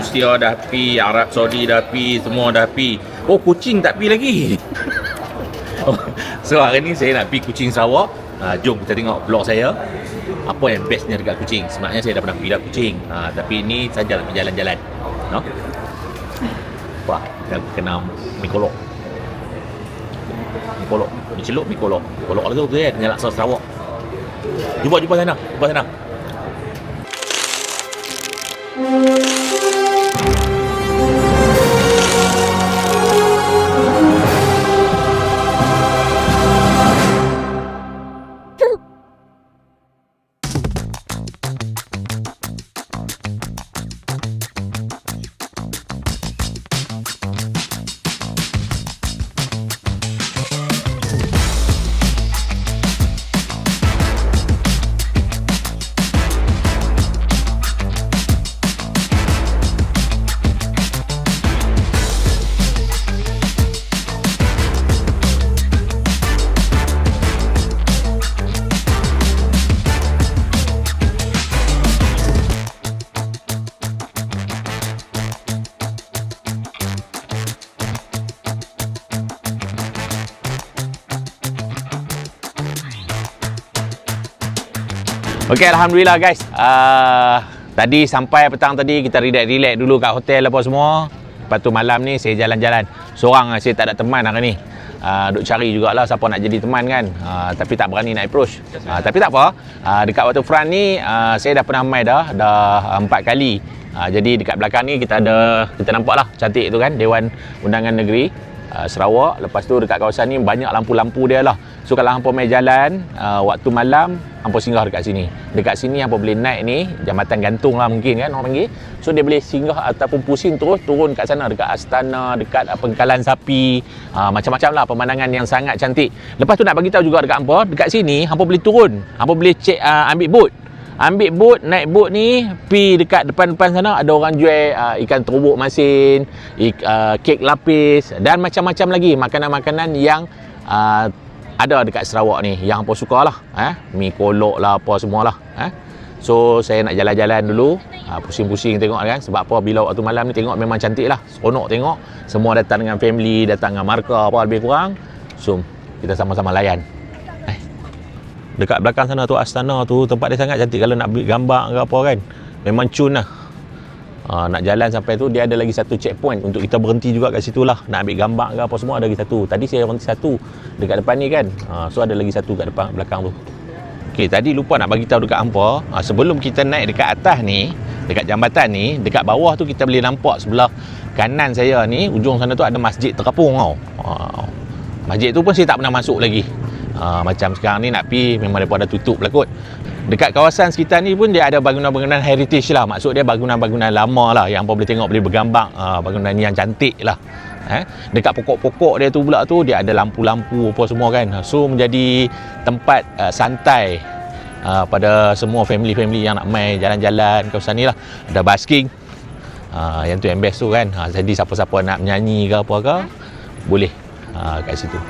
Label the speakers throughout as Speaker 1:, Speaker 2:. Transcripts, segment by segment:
Speaker 1: Rusia dah pi, Arab Saudi dah pi, semua dah pi. Oh, Kuching tak pi lagi. So hari ni saya nak pi Kuching Sarawak. Jom kita tengok vlog saya. Apa yang bestnya dekat Kuching. Sebenarnya saya dah pernah pergi dah Kuching, tapi ni saja nak pergi jalan-jalan, no? Wah, kita kena mi kolok. Mi kolok, mi celup, mi kolok. Kolok tu kan, dengan laksa Sarawak. Jumpa sana, jumpa sana. Okey, Alhamdulillah guys. Tadi sampai petang tadi kita relax dulu kat hotel apa semua. Lepas tu malam ni saya jalan-jalan. Seorang saya tak ada teman hari ni. Duk cari jugalah siapa nak jadi teman kan. Tapi tak berani nak approach. Tapi tak apa. Dekat waterfront ni saya dah pernah main dah 4 kali. Jadi dekat belakang ni kita nampak lah cantik tu kan, Dewan Undangan Negeri Sarawak. Lepas tu dekat kawasan ni banyak lampu-lampu dia lah. So kalau hampa main jalan waktu malam, hampa singgah dekat sini. Dekat sini hampa boleh naik ni jambatan gantung lah mungkin kan orang panggil. So dia boleh singgah ataupun pusing terus turun kat sana, dekat Astana, dekat Pengkalan Sapi, macam-macam lah pemandangan yang sangat cantik. Lepas tu nak bagi tahu juga dekat hampa, dekat sini hampa boleh turun, hampa boleh check ambil boat, naik boat ni pi dekat depan-depan sana ada orang jual ikan terubuk masin, kek lapis dan macam-macam lagi makanan-makanan yang ada dekat Sarawak ni yang hampa suka lah. Mi kolok lah apa semualah. So saya nak jalan-jalan dulu, pusing-pusing tengok kan, sebab apa bila waktu malam ni tengok memang cantik lah, seronok tengok. Semua datang dengan family, datang dengan markah apa lebih kurang. So kita sama-sama layan. Dekat belakang sana tu Astana tu, tempat dia sangat cantik kalau nak ambil gambar ke apa kan. Memang cun lah. Nak jalan sampai tu dia ada lagi satu checkpoint untuk kita berhenti juga kat situ lah. Nak ambil gambar ke apa semua ada lagi satu. Tadi saya berhenti satu dekat depan ni kan. So ada lagi satu kat depan belakang tu. Okey, tadi lupa nak bagi tahu dekat hampa, sebelum kita naik dekat atas ni, dekat jambatan ni, dekat bawah tu kita boleh nampak sebelah kanan saya ni, ujung sana tu ada masjid terapung tau. Masjid tu pun saya tak pernah masuk lagi. Macam sekarang ni nak pergi memang mereka dah tutup lah kot. Dekat kawasan sekitar ni pun dia ada bangunan-bangunan heritage lah. Maksud dia bangunan-bangunan lama lah yang apa boleh tengok, boleh bergambar. Bangunan yang cantik lah. Dekat pokok-pokok dia tu pula tu dia ada lampu-lampu apa semua kan. So menjadi tempat santai pada semua family-family yang nak main jalan-jalan kawasan ni lah. Ada basking. Yang tu yang best tu kan. Jadi siapa-siapa nak menyanyi ke apa ke boleh kat situ.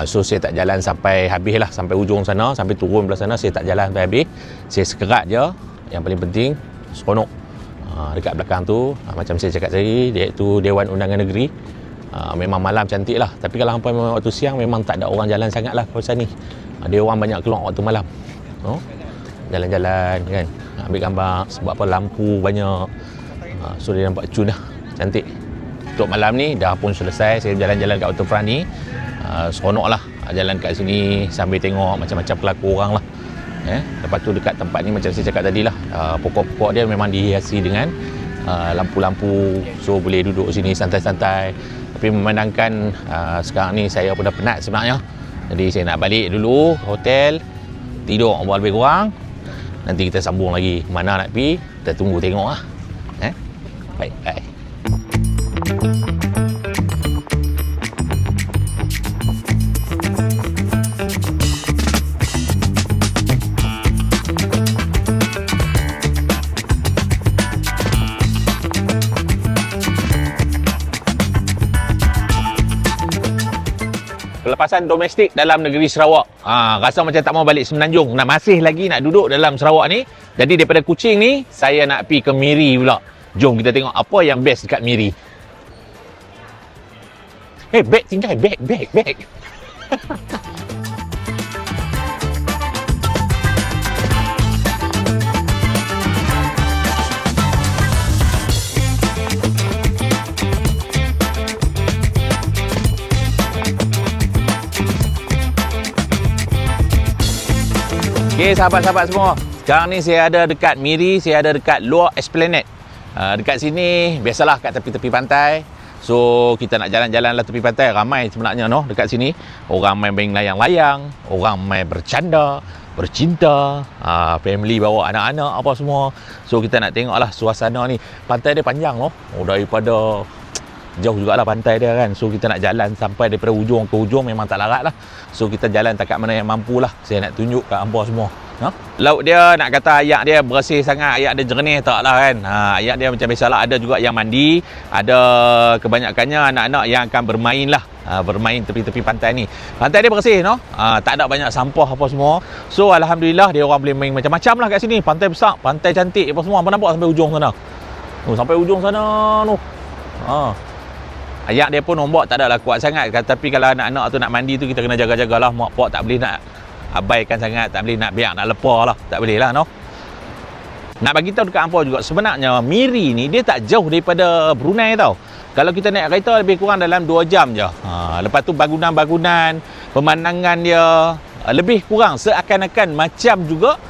Speaker 1: So saya tak jalan sampai habis lah, sampai ujung sana, sampai turun belah sana saya tak jalan sampai habis. Saya sekerat je. Yang paling penting seronok. Dekat belakang tu macam saya cakap tadi, iaitu Dewan Undangan Negeri. Memang malam cantik lah. Tapi kalau hampa memang waktu siang memang tak ada orang jalan sangat lah kawasan ni. Dia orang banyak keluar waktu malam. Jalan-jalan kan, ambil gambar sebab apa lampu banyak. So dia nampak cun lah, cantik. Untuk malam ni dah pun selesai. Saya jalan-jalan kat waterfront ni. Seronok lah jalan kat sini sambil tengok macam-macam pelakon orang lah. Lepas tu dekat tempat ni macam saya cakap tadi lah, pokok-pokok dia memang dihiasi dengan lampu-lampu. So boleh duduk sini santai-santai. Tapi memandangkan sekarang ni saya pun dah penat sebenarnya. Jadi saya nak balik dulu hotel, tidur lebih kurang. Nanti kita sambung lagi. Mana nak pergi kita tunggu tengok lah. Baik, bye. Pelepasan domestik dalam negeri Sarawak. Rasa macam tak mau balik Semenanjung. Masih lagi nak duduk dalam Sarawak ni. Jadi daripada Kuching ni, saya nak pergi ke Miri pula. Jom kita tengok apa yang best dekat Miri. Beg tinggal, beg. Okay, sahabat-sahabat semua. Sekarang ni saya ada dekat Miri, saya ada dekat luar Esplanade. Dekat sini, biasalah kat tepi-tepi pantai. So, kita nak jalan-jalan lah tepi pantai. Ramai sebenarnya dekat sini. Orang main layang-layang, orang main bercanda, bercinta, family bawa anak-anak apa semua. So, kita nak tengok lah suasana ni. Pantai dia panjang daripada jauh jugalah pantai dia kan. So kita nak jalan sampai daripada ujung ke ujung memang tak larat lah. So kita jalan takat mana yang mampu lah. Saya nak tunjuk kat hangpa semua. Laut dia nak kata ayak dia bersih sangat, ayak dia jernih tak lah kan. Ayak dia macam biasalah, ada juga yang mandi, ada kebanyakannya anak-anak yang akan bermain lah. Bermain tepi-tepi pantai ni. Pantai dia bersih tak ada banyak sampah apa semua. So alhamdulillah dia orang boleh main macam-macam lah kat sini. Pantai besar, pantai cantik apa semua. Apa nampak sampai ujung sana? Sampai ujung sana tu. Ayak dia pun ombak tak adalah kuat sangat. Tapi kalau anak-anak tu nak mandi tu, kita kena jaga-jagalah. Mak pak tak boleh nak abaikan sangat, tak boleh nak biar nak lepas lah. Tak boleh lah Nak bagi tahu dekat hangpa juga, sebenarnya Miri ni dia tak jauh daripada Brunei tau. Kalau kita naik kereta lebih kurang dalam 2 jam je. Lepas tu bangunan-bangunan, pemandangan dia lebih kurang seakan-akan macam juga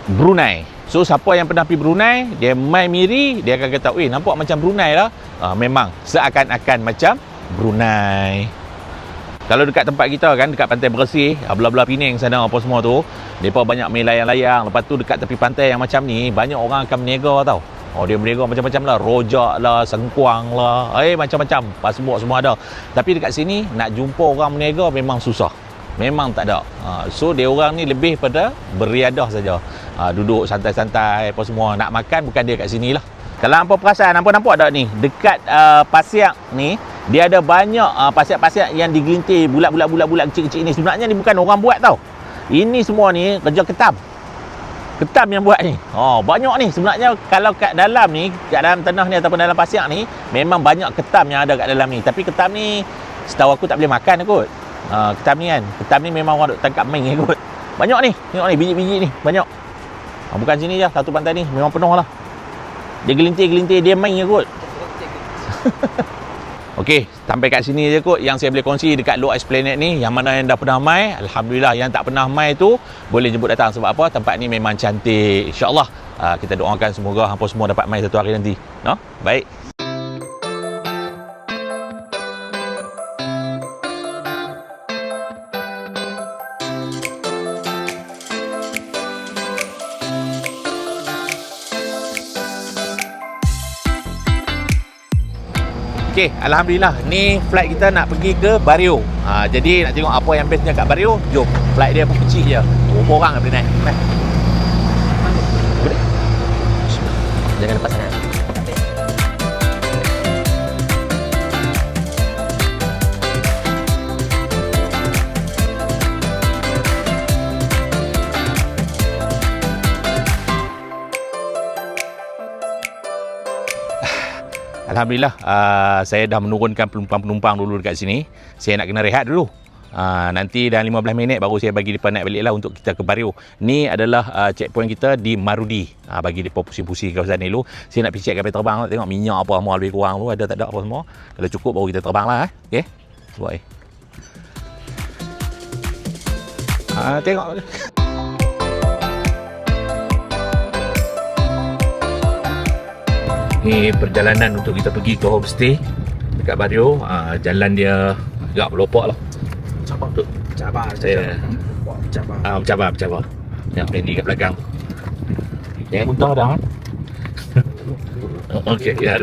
Speaker 1: Brunei. So siapa yang pernah pergi Brunei, dia main Miri, dia akan kata, nampak macam Brunei lah. Memang seakan-akan macam Brunei. Kalau dekat tempat kita kan, dekat pantai bersih, belah-belah Penang sana apa semua tu, mereka banyak main layang-layang. Lepas tu dekat tepi pantai yang macam ni, banyak orang akan berniaga tau. Dia berniaga macam-macam lah, rojak lah, sengkuang lah, macam-macam, pasbuk semua ada. Tapi dekat sini, nak jumpa orang berniaga memang susah. Memang tak ada. So dia orang ni lebih pada beriadah saja. Duduk santai-santai apa semua. Nak makan bukan dia kat sini lah. Kalau hampa perasan, hampa nampak tak ni, dekat pasiak ni, dia ada banyak pasiak-pasiak yang digelintir bulat-bulat kecil-kecil ni. Sebenarnya ni bukan orang buat tau. Ini semua ni kerja ketam. Ketam yang buat ni. Banyak ni. Sebenarnya kalau kat dalam ni, kat dalam tanah ni ataupun dalam pasiak ni, memang banyak ketam yang ada kat dalam ni. Tapi ketam ni, setahu aku tak boleh makan kot. Ketam ni kan, ketam ni memang orang duk tangkap main kot. Banyak ni, tengok ni, biji-biji ni, banyak. Bukan sini je, satu pantai ni memang penuh lah. Dia gelintir-gelintir, dia main kot. Okey, sampai kat sini je kot yang saya boleh kongsi dekat luar Esplanade ni. Yang mana yang dah pernah mai, alhamdulillah. Yang tak pernah mai tu boleh jemput datang. Sebab apa? Tempat ni memang cantik. InsyaAllah kita doakan semoga hampa semua dapat mai satu hari nanti. Baik. Okey, alhamdulillah ni flight kita nak pergi ke Bario. Jadi nak tengok apa yang bestnya kat Bario. Jom, flight dia pun kecil je. Berapa orang boleh naik? Boleh. Jangan lepas sangat. Alhamdulillah, saya dah menurunkan penumpang-penumpang dulu dekat sini. Saya nak kena rehat dulu. Nanti dalam 15 minit baru saya bagi mereka naik balik lah untuk kita ke Bario. Ni adalah checkpoint kita di Marudi. Bagi mereka pusing-pusing kawasan ni dulu. Saya nak pergi check kapal terbang, tengok minyak apa semua lebih kurang tu, ada tak ada apa semua. Kalau cukup baru kita terbang lah. Okay, buat tengok. Ni perjalanan untuk kita pergi ke homestay dekat Bario. Jalan dia agak melopok lah. Cabar saya. Cabar. Yang Fendi kat belakang. Jangan muntah dah kan? Okey, ya.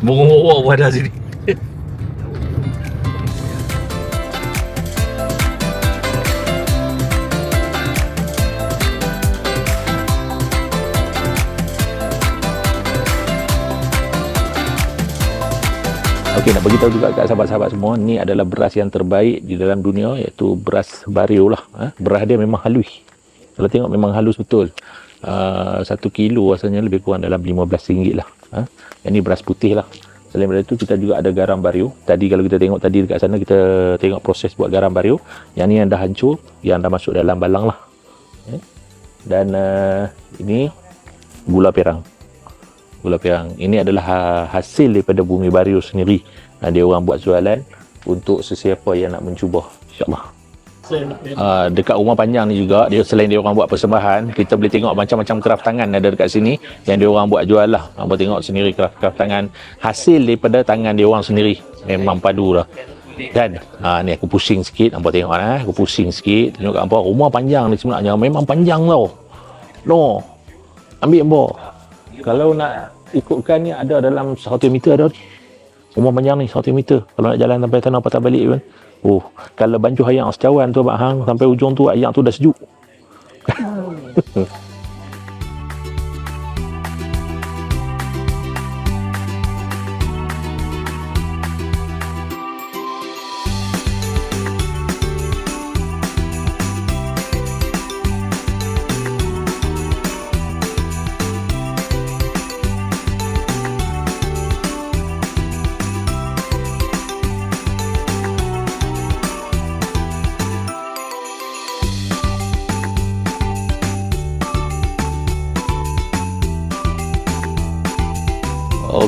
Speaker 1: Bungong ada sini. Okey, nak bagi tahu juga kat sahabat-sahabat semua, ni adalah beras yang terbaik di dalam dunia, iaitu beras Bario lah. Beras dia memang halus. Kalau tengok memang halus betul. 1 kilo rasanya lebih kurang dalam RM15 lah. Yang ni beras putih lah. Selain daripada itu, kita juga ada garam bario. Tadi kalau kita tengok tadi dekat sana, kita tengok proses buat garam bario. Yang ni yang dah hancur, yang dah masuk dalam balang lah. Dan ini gula perang. Gula perang ini adalah hasil daripada bumi bario sendiri. Dia orang buat jualan untuk sesiapa yang nak mencuba, insyaAllah. Dekat rumah panjang ni juga, dia selain dia orang buat persembahan, kita boleh tengok macam-macam kraft tangan ada dekat sini yang dia orang buat jual lah. Hampa tengok sendiri kraft tangan, hasil daripada tangan dia orang sendiri. Memang padu lah. Dan ni aku pusing sikit, hampa tengok aku pusing sikit. Tengok kat hampa, rumah panjang ni sebenarnya memang panjang tau. No, ambil hampa. Kalau nak ikutkan ni ada dalam 100 meter ada ni. Rumah panjang ni 100 meter. Kalau nak jalan sampai tanah patah balik pun. Kalau bancuh ayam secawan tu Abang Hang, sampai ujung tu ayam tu dah sejuk.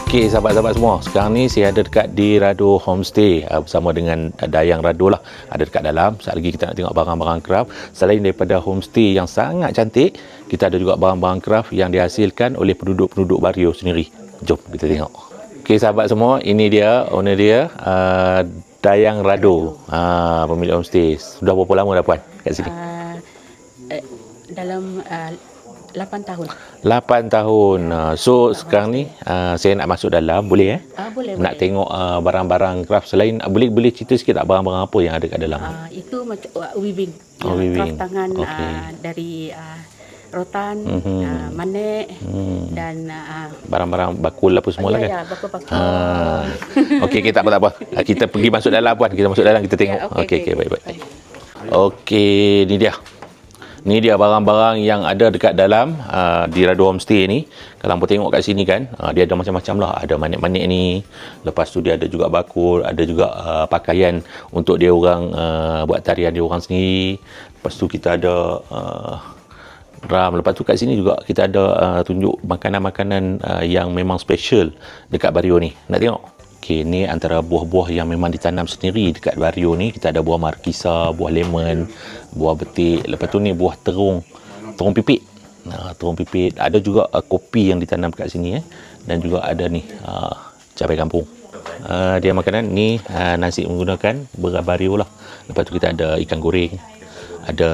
Speaker 1: Okey sahabat-sahabat semua, sekarang ni saya ada dekat di Rado Homestay bersama dengan Dayang Rado lah, ada dekat dalam. Sekejap lagi kita nak tengok barang-barang craft. Selain daripada homestay yang sangat cantik, kita ada juga barang-barang craft yang dihasilkan oleh penduduk-penduduk Bario sendiri. Jom kita tengok. Okey sahabat semua, ini dia owner dia, Dayang Rado, pemilik homestay. Sudah berapa lama dah puan kat sini?
Speaker 2: Dalam 8 tahun.
Speaker 1: 8 tahun. So sekarang ni saya nak masuk dalam, boleh
Speaker 2: Boleh.
Speaker 1: Nak tengok barang-barang craft selain, boleh cerita sikit tak barang-barang apa yang ada kat dalam?
Speaker 2: Itu macam weaving.
Speaker 1: Weaving.
Speaker 2: Craft tangan dari rotan, manik dan
Speaker 1: barang-barang bakul apa semua lah kan?
Speaker 2: Ya, bakul-bakul.
Speaker 1: Okey, tak apa. Kita pergi masuk dalam puan. Kita masuk dalam, kita tengok. Okey, baik. Okey, ni dia. Ni dia barang-barang yang ada dekat dalam di Rado Homestay ni. Kalau hampa tengok kat sini kan, dia ada macam-macam lah. Ada manik-manik ni. Lepas tu dia ada juga bakul, ada juga pakaian untuk dia orang buat tarian dia orang sendiri. Lepas tu kita ada ram. Lepas tu kat sini juga kita ada tunjuk makanan-makanan yang memang special dekat Bario ni. Nak tengok? Okey, ni antara buah-buah yang memang ditanam sendiri dekat Bario ni. Kita ada buah markisa, buah lemon, buah betik. Lepas tu ni buah terung pipit. Terung pipit. Ada juga kopi yang ditanam kat sini dan juga ada ni cabai kampung. Dia makanan ni nasi menggunakan beras Bario lah. Lepas tu kita ada ikan goreng. Ada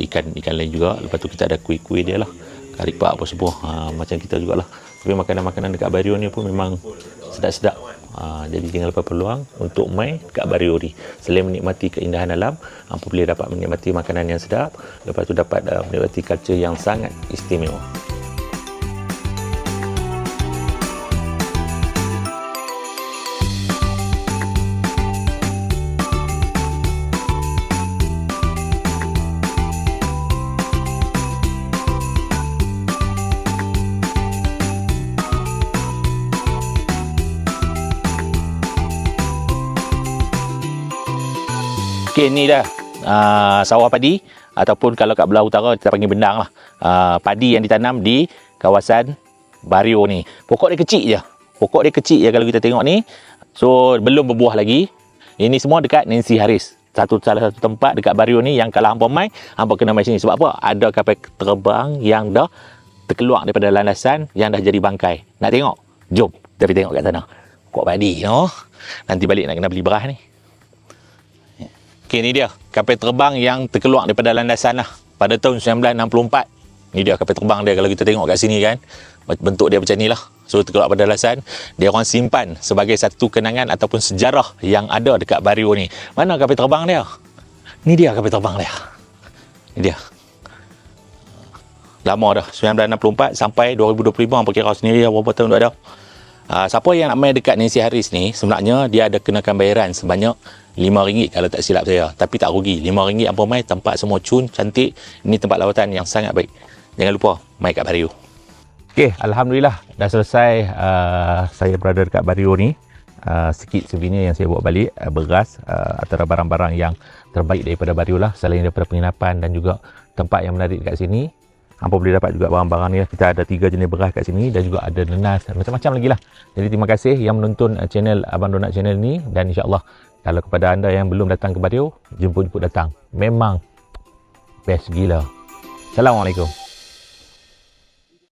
Speaker 1: ikan lain juga. Lepas tu kita ada kuih-kuih dia lah. Karipak apa semua. Macam kita jugalah. Tapi makanan-makanan dekat Bario ni pun memang sedap-sedap. Jadi jangan lupa peluang untuk mai kat Bario ni. Selain menikmati keindahan alam, hampa boleh dapat menikmati makanan yang sedap. Lepas tu dapat menikmati culture yang sangat istimewa. Okey, ni dah sawah padi, ataupun kalau kat belah utara kita panggil bendang lah. Padi yang ditanam di kawasan Bario ni. Pokok dia kecil je. Kalau kita tengok ni. So belum berbuah lagi. Ini semua dekat Nancy Harris. Salah satu tempat dekat Bario ni yang kalau hampa mai, hampa kena mai sini. Sebab apa? Ada kapal terbang yang dah terkeluar daripada landasan yang dah jadi bangkai. Nak tengok? Jom kita pergi tengok kat sana. Pokok padi no. Nanti balik nak kena beli beras ni. Okey, ni dia kapal terbang yang terkeluar daripada landasan lah pada tahun 1964. Ni dia kapal terbang dia. Kalau kita tengok kat sini kan, bentuk dia macam ni lah. So terkeluar pada landasan, dia orang simpan sebagai satu kenangan ataupun sejarah yang ada dekat Bario ni. Mana kapal terbang dia? Ni dia kapal terbang dia. Ni dia. Lama dah, 1964 sampai 2025, hampa kira sendiri berapa tahun dah ada. Siapa yang nak main dekat Nancy Harris ni, sebenarnya dia ada kenakan bayaran sebanyak RM5 kalau tak silap saya. Tapi tak rugi. RM5 apa mai, tempat semua cun, cantik. Ini tempat lawatan yang sangat baik. Jangan lupa mai kat Bario. Okey, alhamdulillah dah selesai saya berada dekat Bario ni. Sikit souvenir yang saya bawa balik, beras, antara barang-barang yang terbaik daripada Bario lah, selain daripada penginapan dan juga tempat yang menarik dekat sini. Hampa boleh dapat juga barang-barang ni. Kita ada 3 jenis beras kat sini dan juga ada nenas, macam-macam lagi lah. Jadi terima kasih yang menonton channel Abang Donat channel ni, dan insyaAllah kalau kepada anda yang belum datang ke Bario, jemput-jemput datang. Memang best gila. Assalamualaikum.